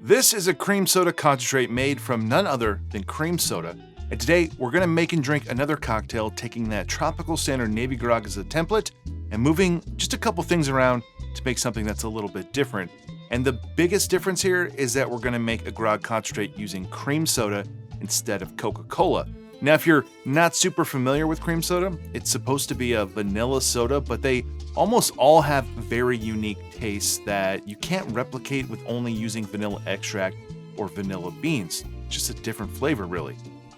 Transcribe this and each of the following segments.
This is a cream soda concentrate made from none other than cream soda. And today we're going to make and drink another cocktail, taking that tropical standard Navy Grog as a template and moving just a couple things around to make something that's a little bit different. And the biggest difference here is that we're going to make a grog concentrate using cream soda instead of Coca Cola. Now, if you're not super familiar with cream soda, it's supposed to be a vanilla soda, but they almost all have very unique tastes that you can't replicate with only using vanilla extract or vanilla beans. Just a different flavor, really.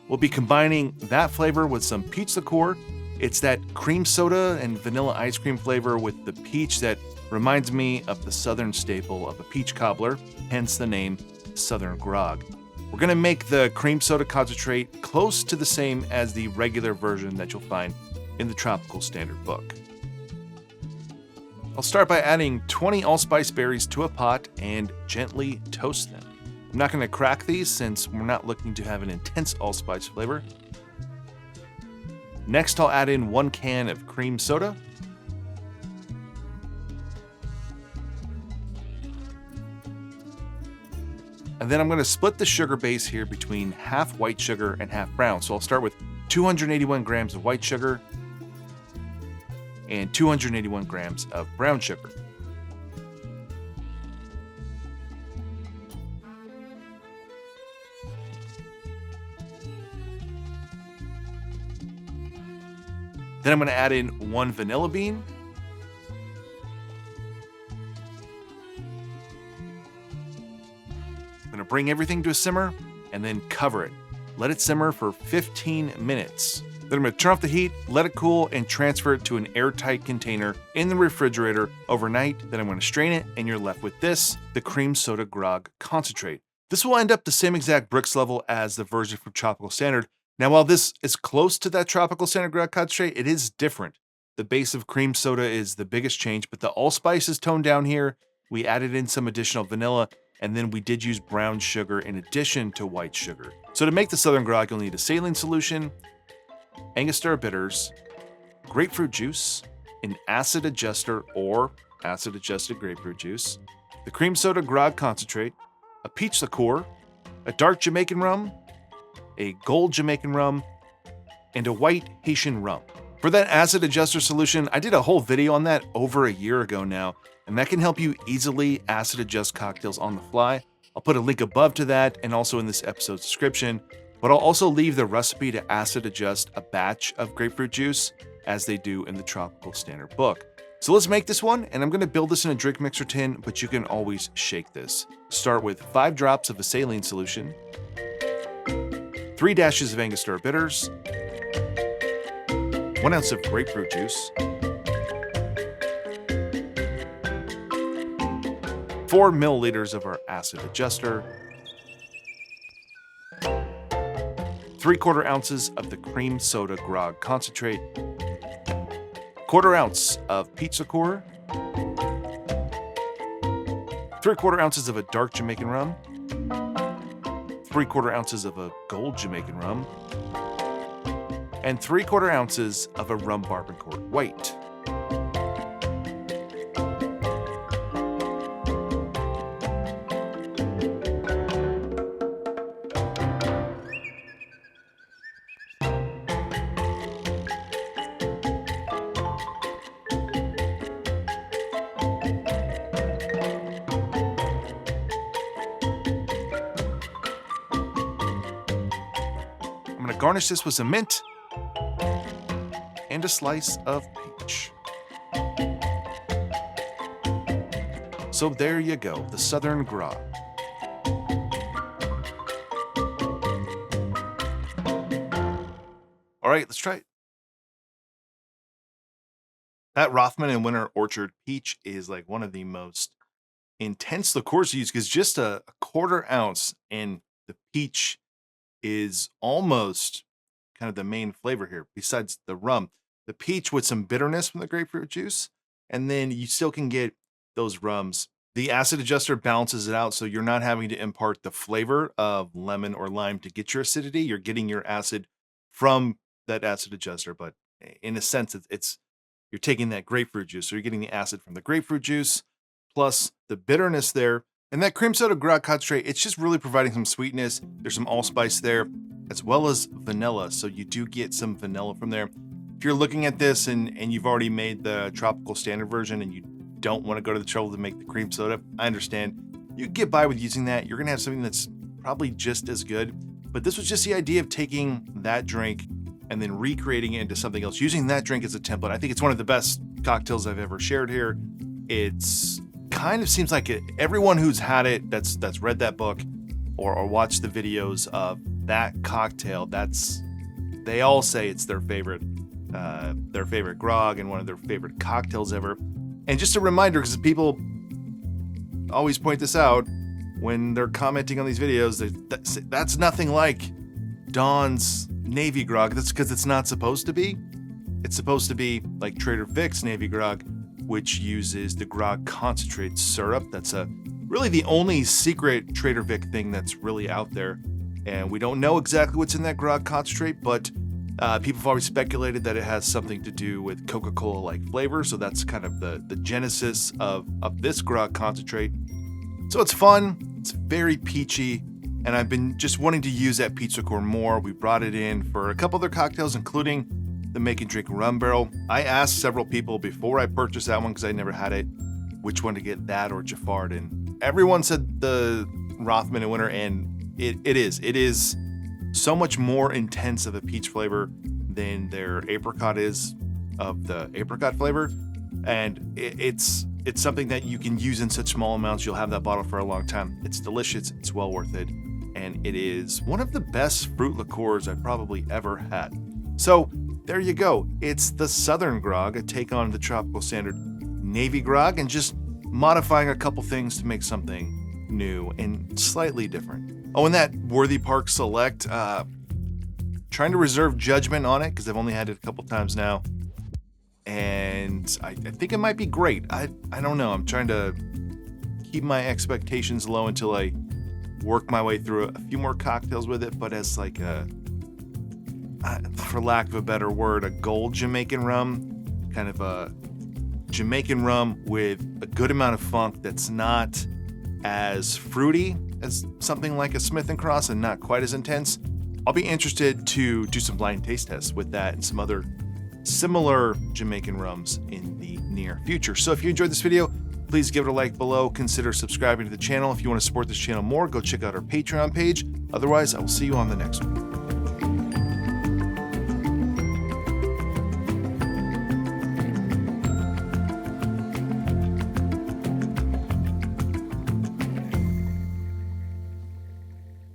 We'll be combining that flavor with some peach liqueur. It's that cream soda and vanilla ice cream flavor with the peach that reminds me of the southern staple of a peach cobbler, hence the name Southern Grog. We're going to make the cream soda concentrate close to the same as the regular version that you'll find in the Tropical Standard book. I'll start by adding 20 allspice berries to a pot and gently toast them. I'm not going to crack these since we're not looking to have an intense allspice flavor. Next, I'll add in 1 can of cream soda. And then I'm going to split the sugar base here between half white sugar and half brown. So I'll start with 281 grams of white sugar and 281 grams of brown sugar. Then I'm going to add in 1 vanilla bean. I'm going to bring everything to a simmer and then cover it. Let it simmer for 15 minutes. Then I'm going to turn off the heat, let it cool, and transfer it to an airtight container in the refrigerator overnight. Then I'm going to strain it, and you're left with this, the cream soda grog concentrate. This will end up the same exact bricks level as the version from Tropical Standard. Now, while this is close to that Tropical Standard grog concentrate, it is different. The base of cream soda is the biggest change, but the allspice is toned down here. We added in some additional vanilla, and then we did use brown sugar in addition to white sugar. So to make the Southern Grog, you'll need a saline solution, Angostura bitters, grapefruit juice, an acid adjuster or acid adjusted grapefruit juice, the cream soda grog concentrate, a peach liqueur, a dark Jamaican rum, a gold Jamaican rum, and a white Haitian rum. For that acid adjuster solution, I did a whole video on that over a year ago now, and that can help you easily acid adjust cocktails on the fly. I'll put a link above to that and also in this episode's description, but I'll also leave the recipe to acid adjust a batch of grapefruit juice as they do in the Tropical Standard book. So let's make this one, and I'm going to build this in a drink mixer tin, but you can always shake this. Start with 5 drops of a saline solution, 3 dashes of Angostura bitters, 1 ounce of grapefruit juice, 4 milliliters of our acid adjuster, 3/4 ounces of the cream soda grog concentrate, 1/4 ounce of peach liqueur, 3/4 ounces of a dark Jamaican rum, 3/4 ounces of a gold Jamaican rum, and 3/4 ounces of a rum barbancourt white. I'm going to garnish this with some mint and a slice of peach. So there you go, the Southern Grog. All right, let's try it. That Rothman and Winter Orchard peach is like one of the most intense liqueurs to use because just a 1/4 ounce and the peach is almost kind of the main flavor here besides the rum. The peach with some bitterness from the grapefruit juice, and then you still can get those rums. The acid adjuster balances it out, so you're not having to impart the flavor of lemon or lime to get your acidity. You're getting your acid from that acid adjuster, but in a sense, it's you're taking that grapefruit juice. So you're getting the acid from the grapefruit juice plus the bitterness there And that cream soda grog concentrate, it's just really providing some sweetness. There's some allspice there, as well as vanilla. So you do get some vanilla from there. If you're looking at this and you've already made the tropical standard version and you don't want to go to the trouble to make the cream soda, I understand. You can get by with using that. You're gonna have something that's probably just as good. But this was just the idea of taking that drink and then recreating it into something else, using that drink as a template. I think it's one of the best cocktails I've ever shared here. It's kind of seems like everyone who's had it, that's read that book or watched the videos of that cocktail, they all say it's their favorite grog and one of their favorite cocktails ever. And just a reminder, because people always point this out when they're commenting on these videos, that's nothing like Dawn's Navy Grog. That's because it's not supposed to be. It's supposed to be like Trader Vic's Navy Grog, which uses the grog concentrate syrup. That's really the only secret Trader Vic thing that's really out there. And we don't know exactly what's in that grog concentrate, but people have always speculated that it has something to do with Coca Cola like flavor. So that's kind of the genesis of this grog concentrate. So it's fun, it's very peachy, and I've been just wanting to use that Peach Liqueur more. We brought it in for a couple other cocktails, including the Make and Drink Rum Barrel. I asked several people before I purchased that one, because I never had it, which one to get, that or Jaffard, and everyone said the Rothman and Winter, and it is so much more intense of a peach flavor than their apricot is of the apricot flavor, and it's something that you can use in such small amounts. You'll have that bottle for a long time. It's delicious, it's well worth it, and it is one of the best fruit liqueurs I've probably ever had. So there you go. It's the Southern Grog, a take on the tropical standard Navy Grog, and just modifying a couple things to make something new and slightly different. Oh, and that Worthy Park Select, trying to reserve judgment on it because I've only had it a couple times now, and I think it might be great. I don't know. I'm trying to keep my expectations low until I work my way through a few more cocktails with it, but as like for lack of a better word, a gold Jamaican rum, kind of a Jamaican rum with a good amount of funk that's not as fruity as something like a Smith & Cross and not quite as intense. I'll be interested to do some blind taste tests with that and some other similar Jamaican rums in the near future. So if you enjoyed this video, please give it a like below. Consider subscribing to the channel. If you want to support this channel more, go check out our Patreon page. Otherwise, I will see you on the next one.